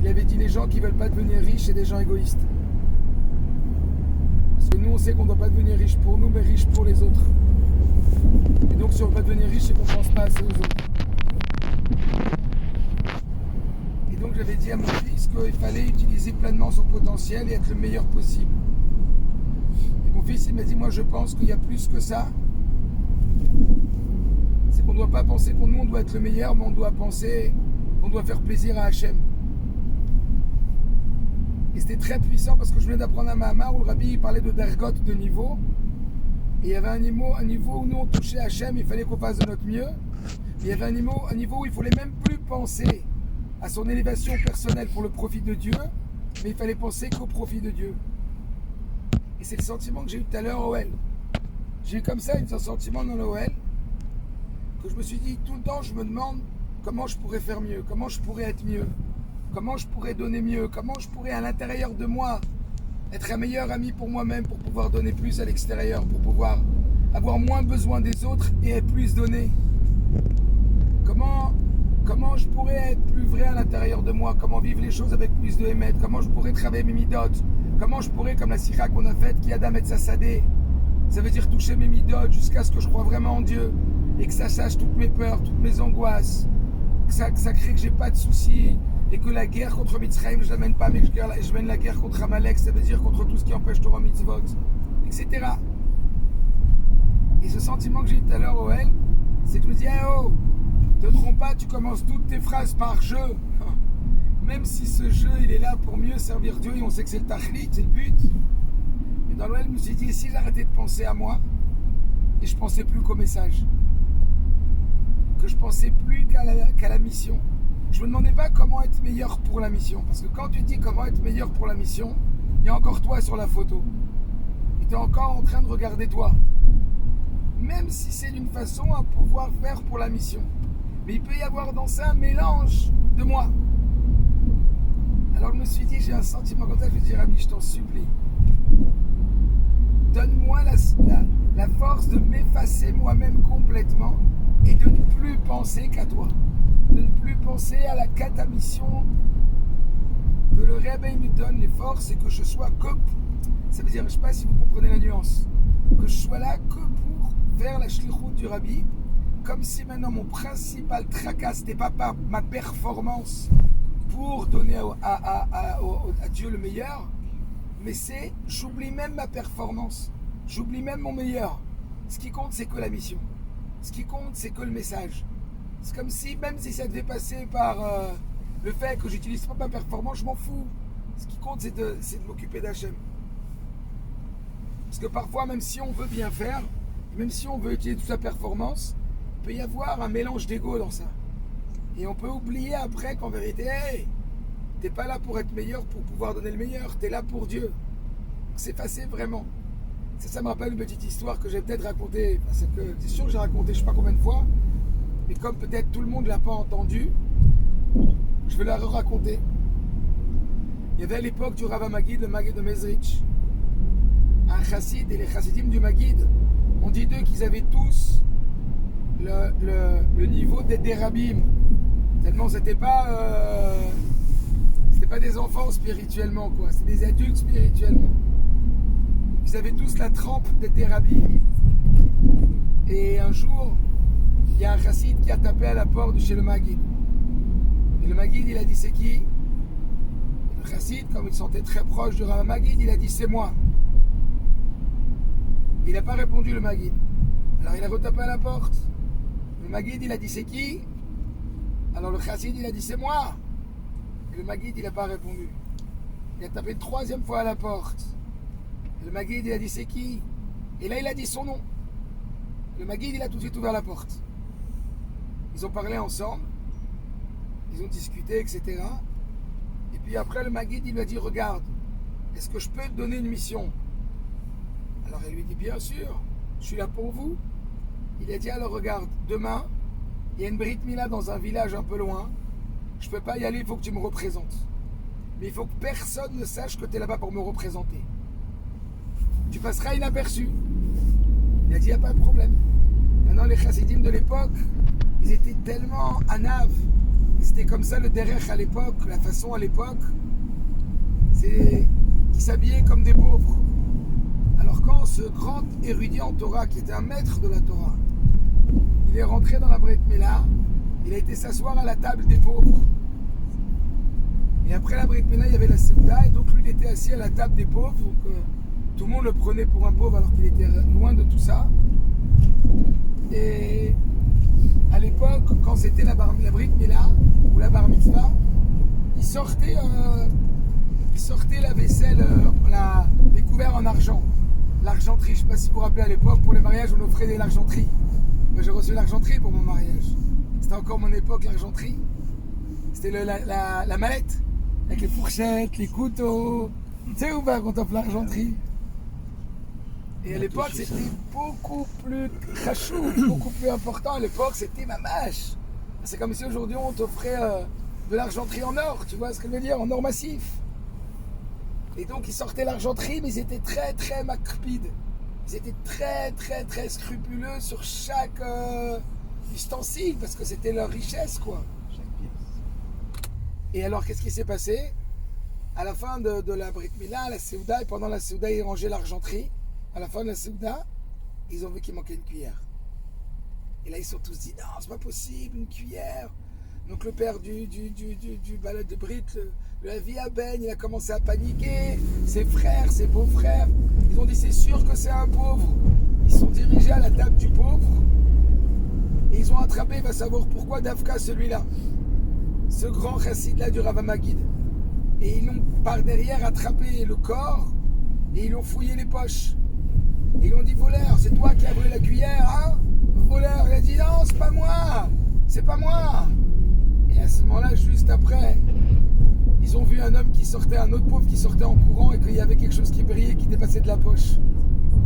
il avait dit les gens qui ne veulent pas devenir riches, c'est des gens égoïstes. Parce que nous, on sait qu'on ne doit pas devenir riche pour nous, mais riche pour les autres. Et donc, si on ne veut pas devenir riche, c'est qu'on ne pense pas assez aux autres. Et donc, j'avais dit à mon fils qu'il fallait utiliser pleinement son potentiel et être le meilleur possible. Et mon fils, il m'a dit, moi, je pense qu'il y a plus que ça. C'est qu'on ne doit pas penser qu'on nous, on doit être le meilleur, mais on doit penser qu'on doit faire plaisir à Hachem. Et c'était très puissant parce que je venais d'apprendre un Mahamar où le Rabbi parlait de dergot, de niveau. Et il y avait un niveau où nous on touchait Hachem, il fallait qu'on fasse de notre mieux. Et il y avait un niveau où il ne fallait même plus penser à son élévation personnelle pour le profit de Dieu, mais il fallait penser qu'au profit de Dieu. Et c'est le sentiment que j'ai eu tout à l'heure au OL. J'ai eu comme ça un sentiment dans l'OL que je me suis dit tout le temps, je me demande comment je pourrais faire mieux, comment je pourrais être mieux, comment je pourrais donner mieux, comment je pourrais à l'intérieur de moi être un meilleur ami pour moi-même, pour pouvoir donner plus à l'extérieur, pour pouvoir avoir moins besoin des autres et plus donner. Comment je pourrais être plus vrai à l'intérieur de moi, comment vivre les choses avec plus de émet, comment je pourrais travailler mes midotes, comment je pourrais, comme la sikha qu'on a faite, qui Adam et Sassadé, ça veut dire toucher mes midotes jusqu'à ce que je croie vraiment en Dieu et que ça sache toutes mes peurs, toutes mes angoisses, que ça crée que j'ai pas de soucis et que la guerre contre Mitzrayim, je l'amène pas, mais que je mène la guerre contre Amalek, ça veut dire contre tout ce qui empêche Torah Mitzvot, etc. Et ce sentiment que j'ai eu tout à l'heure au L, c'est que je me dis, hey, oh, te trompe pas, tu commences toutes tes phrases par jeu. Même si ce jeu, il est là pour mieux servir Dieu et on sait que c'est le tachlit, c'est le but. Mais dans l'OL, je me suis dit, et si j'arrêtais de penser à moi et je pensais plus qu'au message, que je pensais plus qu'à la mission. Je me demandais pas comment être meilleur pour la mission. Parce que quand tu dis comment être meilleur pour la mission, il y a encore toi sur la photo. Et tu es encore en train de regarder toi. Même si c'est d'une façon à pouvoir faire pour la mission. Mais il peut y avoir dans ça un mélange de moi. Alors je me suis dit, j'ai un sentiment comme ça, je vais dire, Rabbi, je t'en supplie. Donne-moi la force de m'effacer moi-même complètement et de ne plus penser qu'à toi. De ne plus penser à la cata mission. Que le réveil me donne les forces et que je sois que... Ça veut dire, je ne sais pas si vous comprenez la nuance. Que je sois là que pour faire la shlichut du Rabbi. Comme si maintenant mon principal tracas, c'était pas ma performance pour donner à Dieu le meilleur, mais c'est, j'oublie même ma performance, j'oublie même mon meilleur. Ce qui compte, c'est que la mission. Ce qui compte, c'est que le message. C'est comme si, même si ça devait passer par le fait que j'utilise pas ma performance, je m'en fous. Ce qui compte, c'est de m'occuper d'Hachem. Parce que parfois, même si on veut bien faire, même si on veut utiliser toute sa performance, il peut y avoir un mélange d'ego dans ça. Et on peut oublier après qu'en vérité, hey, t'es pas là pour être meilleur, pour pouvoir donner le meilleur, t'es là pour Dieu. S'effacer vraiment. Ça me rappelle une petite histoire que j'ai peut-être racontée, parce que c'est sûr que j'ai raconté je sais pas combien de fois, mais comme peut-être tout le monde ne l'a pas entendu, je vais la raconter. Il y avait à l'époque du Rav Magid, le Magid de Mezrich, un chassid, et les chassidim du Magid, on dit d'eux qu'ils avaient tous le niveau des dérabim, tellement c'était pas des enfants spirituellement, quoi, c'était des adultes spirituellement. Ils avaient tous la trempe des dérabim. Et un jour, il y a un chassid qui a tapé à la porte de chez le Magid. Et le Magid, il a dit c'est qui? Le chassid, comme il se sentait très proche du Rav Magid, il a dit c'est moi. Il n'a pas répondu, le Magid. Alors il a retapé à la porte. Le Magid, il a dit c'est qui? Alors le chassid, il a dit c'est moi. Et le Magid, il n'a pas répondu. Il a tapé une troisième fois à la porte. Et le Magid, il a dit c'est qui? Et là, il a dit son nom. Le Magid, il a tout de suite ouvert la porte. Ils ont parlé ensemble. Ils ont discuté, etc. Et puis après, le Magid, il lui a dit regarde, est-ce que je peux te donner une mission? Alors elle lui dit bien sûr, je suis là pour vous. Il a dit alors regarde, demain, il y a une Brit Mila dans un village un peu loin. Je ne peux pas y aller, il faut que tu me représentes. Mais il faut que personne ne sache que tu es là-bas pour me représenter. Tu passeras inaperçu. Il a dit il n'y a pas de problème. Maintenant les chassidim de l'époque, ils étaient tellement anaves, c'était comme ça le derech à l'époque, la façon à l'époque, c'est qu'ils s'habillaient comme des pauvres. Alors quand ce grand érudit en Torah, qui était un maître de la Torah, il est rentré dans la Brit Mila, il a été s'asseoir à la table des pauvres. Et après la Brit Mila, il y avait la Seuda, et donc lui il était assis à la table des pauvres, donc tout le monde le prenait pour un pauvre alors qu'il était loin de tout ça. Et à l'époque, quand c'était la Brit Mila ou la Bar Mitzvah, ils sortaient la vaisselle, les couverts en argent. L'argenterie, je ne sais pas si vous vous rappelez à l'époque, pour les mariages, on offrait de l'argenterie. Moi, j'ai reçu l'argenterie pour mon mariage. C'était encore mon époque, l'argenterie. C'était la mallette, avec les fourchettes, les couteaux. Tu sais où va quand on offre l'argenterie? Et à l'époque, c'était beaucoup plus khashou, beaucoup plus important. À l'époque, c'était mamache. C'est comme si aujourd'hui, on t'offrait de l'argenterie en or, tu vois ce que je veux dire, en or massif. Et donc ils sortaient l'argenterie, mais ils étaient très très macpides. Ils étaient très très très scrupuleux sur chaque ustensile, parce que c'était leur richesse, quoi. Et alors qu'est-ce qui s'est passé? À la fin de la Brit Mila, la Seuda, et pendant la Seuda, ils rangeaient l'argenterie. À la fin de la Seuda, ils ont vu qu'il manquait une cuillère. Et là ils se sont tous dit, non, c'est pas possible, une cuillère. Donc le père du balade de Brit, le Avi Aben, il a commencé à paniquer. Ses frères, ses beaux-frères, ils ont dit c'est sûr que c'est un pauvre. Ils sont dirigés à la table du pauvre. Et ils ont attrapé, il va savoir pourquoi Davka, celui-là. Ce grand chassid-là du Rav Magid. Et ils l'ont par derrière attrapé le corps et ils l'ont fouillé les poches. Et ils l'ont dit voleur, c'est toi qui as volé la cuillère, hein? Voleur, il a dit non, c'est pas moi, c'est pas moi. Et à ce moment-là, juste après, ils ont vu un homme qui sortait, un autre pauvre qui sortait en courant et qu'il y avait quelque chose qui brillait, qui dépassait de la poche.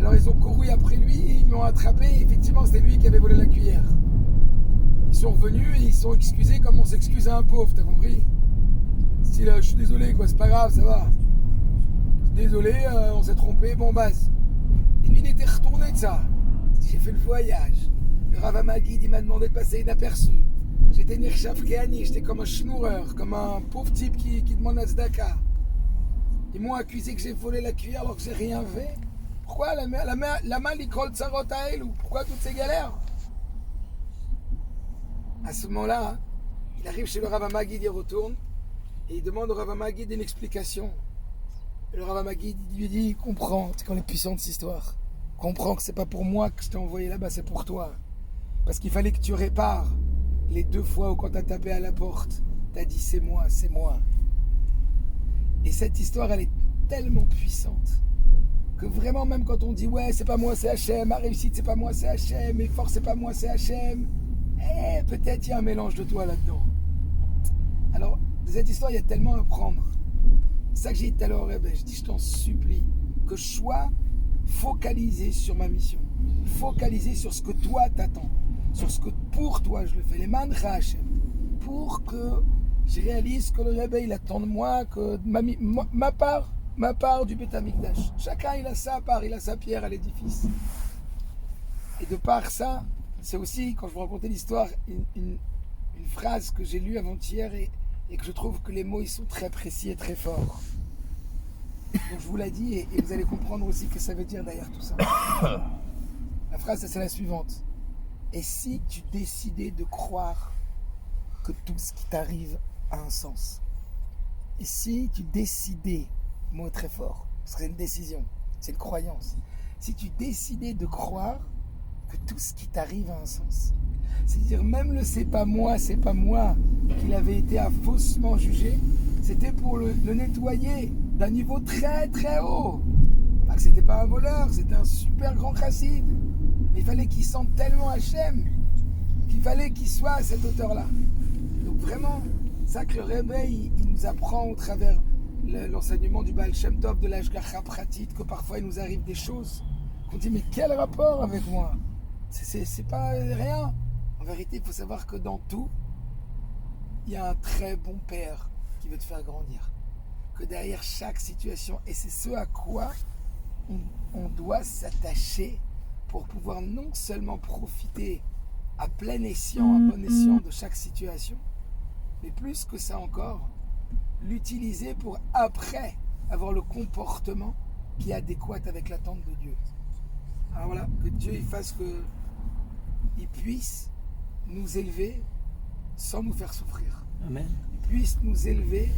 Alors ils ont couru après lui et ils l'ont attrapé et effectivement c'était lui qui avait volé la cuillère. Ils sont revenus et ils sont excusés comme on s'excuse à un pauvre, t'as compris? Style, je suis désolé quoi, c'est pas grave, ça va. Désolé, on s'est trompé, bon base. Et lui il était retourné de ça. J'ai fait le voyage. Le Rav Magid il m'a demandé de passer inaperçu. J'étais Nirchav Keani, j'étais comme un schnoureur, comme un pauvre type qui demande à Tzedaka. Ils m'ont accusé que j'ai volé la cuillère alors que j'ai rien fait. Pourquoi la main l'icrol tsarot à elle, ou pourquoi toutes ces galères? À ce moment-là, il arrive chez le Rav Magid, il retourne et il demande au Rav Magid une explication. Et le Rav Magid lui dit, comprends, c'est quand les puissants de cette histoire. Comprends que c'est pas pour moi que je t'ai envoyé là-bas, c'est pour toi. Parce qu'il fallait que tu répares les 2 fois où quand t'as tapé à la porte, t'as dit c'est moi, c'est moi. Et cette histoire, elle est tellement puissante que vraiment, même quand on dit ouais, c'est pas moi, c'est Hachem, ma réussite, c'est pas moi, c'est Hachem, mes forces, c'est pas moi, c'est Hachem, peut-être il y a un mélange de toi là-dedans. Alors, de cette histoire, il y a tellement à prendre. C'est ça que j'ai dit tout à l'heure, je dis, je t'en supplie, que je sois focalisé sur ma mission, focalisé sur ce que toi t'attends, sur ce que pour toi je le fais, les mancha Hachem, pour que je réalise que le Rebbe il attend de moi que ma part du Beth Amikdash. Chacun il a sa part, il a sa pierre à l'édifice. Et de par ça, c'est aussi, quand je vous racontais l'histoire, une phrase que j'ai lue avant-hier et que je trouve que les mots ils sont très précis et très forts. Donc je vous l'ai dit et vous allez comprendre aussi ce que ça veut dire derrière tout ça. La phrase c'est la suivante. Et si tu décidais de croire que tout ce qui t'arrive a un sens? Et si tu décidais, mot très fort, ce serait une décision, c'est une croyance. Si tu décidais de croire que tout ce qui t'arrive a un sens, c'est-à-dire même le c'est pas moi qu'il avait été faussement jugé, c'était pour le nettoyer d'un niveau très très haut. Pas que c'était pas un voleur, c'était un super grand chassid. Mais il fallait qu'il sente tellement Hachem qu'il fallait qu'il soit à cette hauteur-là. Donc vraiment, ça que le réveil, il nous apprend au travers l'enseignement du Baal Shem Tov, de l'Ashgacha Pratit, que parfois il nous arrive des choses qu'on dit mais quel rapport avec moi? C'est pas rien. En vérité, il faut savoir que dans tout, il y a un très bon père qui veut te faire grandir. Que derrière chaque situation, et c'est ce à quoi on doit s'attacher pour pouvoir non seulement profiter à plein escient, à bon escient de chaque situation, mais plus que ça encore, l'utiliser pour après avoir le comportement qui est adéquat avec l'attente de Dieu. Alors voilà, que Dieu il fasse qu'il puisse nous élever sans nous faire souffrir. Amen. Il puisse nous élever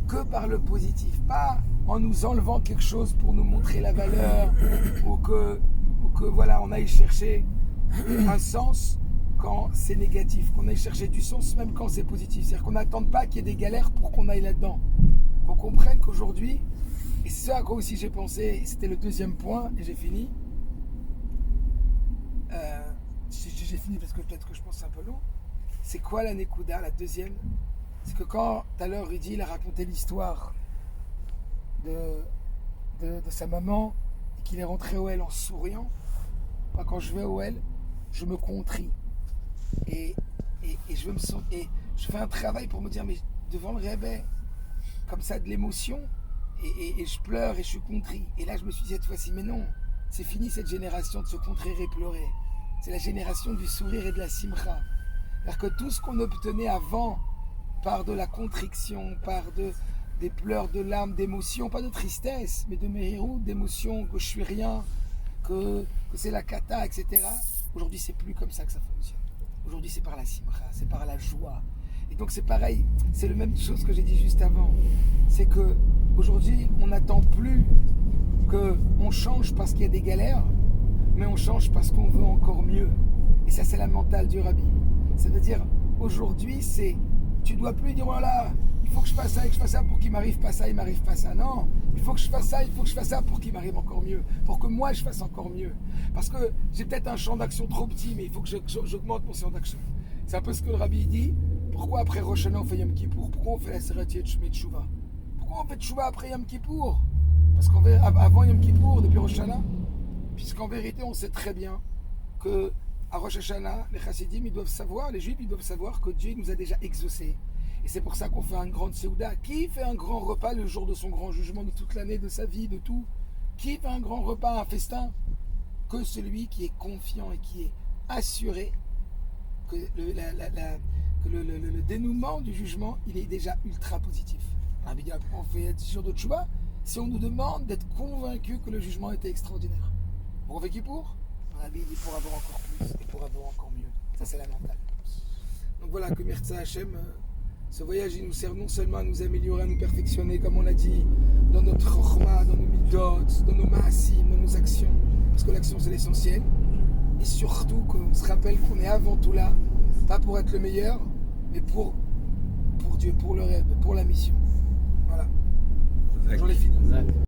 que par le positif, pas en nous enlevant quelque chose pour nous montrer la valeur ou que voilà, on aille chercher un sens quand c'est négatif, qu'on aille chercher du sens même quand c'est positif. C'est-à-dire qu'on n'attende pas qu'il y ait des galères pour qu'on aille là-dedans. Qu'on comprenne qu'aujourd'hui, et c'est ça à quoi aussi j'ai pensé, et c'était le deuxième point, et j'ai fini. J'ai fini parce que peut-être que je pense que c'est un peu long. C'est quoi la Nekuda, la deuxième? C'est que quand tout à l'heure Rudy il a raconté l'histoire de sa maman et qu'il est rentré au L en souriant, moi quand je vais au L, je me contris et je me sens, et je fais un travail pour me dire mais devant le Rebbe comme ça de l'émotion et je pleure et je suis contrit. Et là je me suis dit cette fois-ci mais non, c'est fini cette génération de se contrer et pleurer. C'est la génération du sourire et de la simcha. C'est-à-dire que tout ce qu'on obtenait avant par de la contriction, par des pleurs de larmes, d'émotions, pas de tristesse, mais de mérou, d'émotions, que je suis rien, que c'est la kata, etc. Aujourd'hui, c'est plus comme ça que ça fonctionne. Aujourd'hui, c'est par la simcha, c'est par la joie. Et donc, c'est pareil, c'est la même chose que j'ai dit juste avant. C'est que aujourd'hui, on n'attend plus qu'on change parce qu'il y a des galères, mais on change parce qu'on veut encore mieux. Et ça, c'est la mentale du Rabbi. Ça veut dire, aujourd'hui, c'est, tu dois plus dire, voilà, il faut que je fasse ça et que je fasse ça pour qu'il m'arrive pas ça, il m'arrive pas ça. Non, il faut que je fasse ça, il faut que je fasse ça pour qu'il m'arrive encore mieux, pour que moi, je fasse encore mieux. Parce que j'ai peut-être un champ d'action trop petit, mais il faut que j'augmente mon champ d'action. C'est un peu ce que le Rabbi dit. Pourquoi après Rosh Hashanah on fait Yom Kippour? Pourquoi on fait la Seratie de Tchouva? Pourquoi on fait Tchouva après Yom Kippour? Parce qu'avant Yom Kippour, depuis Rosh Hashanah, puisqu'en vérité, on sait très bien que à Rosh Hashanah, les Chassidim, ils doivent savoir, les Juifs, ils doivent savoir que Dieu nous a déjà exaucés. Et c'est pour ça qu'on fait un grand Seouda. Qui fait un grand repas le jour de son grand jugement, de toute l'année, de sa vie, de tout? Qui fait un grand repas, un festin? Que celui qui est confiant et qui est assuré que le dénouement du jugement, il est déjà ultra positif. Rabbi dit, on fait 10 jours de Tchouba si on nous demande d'être convaincu que le jugement était extraordinaire. Pour fait qui pour? Rabbi dit pour avoir encore plus et pour avoir encore mieux. Ça, c'est la mentale. Donc voilà, que Mirza Hashem, ce voyage, il nous sert non seulement à nous améliorer, à nous perfectionner, comme on l'a dit, dans notre chokhma, dans nos midot, dans nos maasim, dans nos actions, parce que l'action, c'est l'essentiel. Et surtout, qu'on se rappelle qu'on est avant tout là, pas pour être le meilleur, mais pour Dieu, pour le rêve, pour la mission. Voilà. J'en ai fini.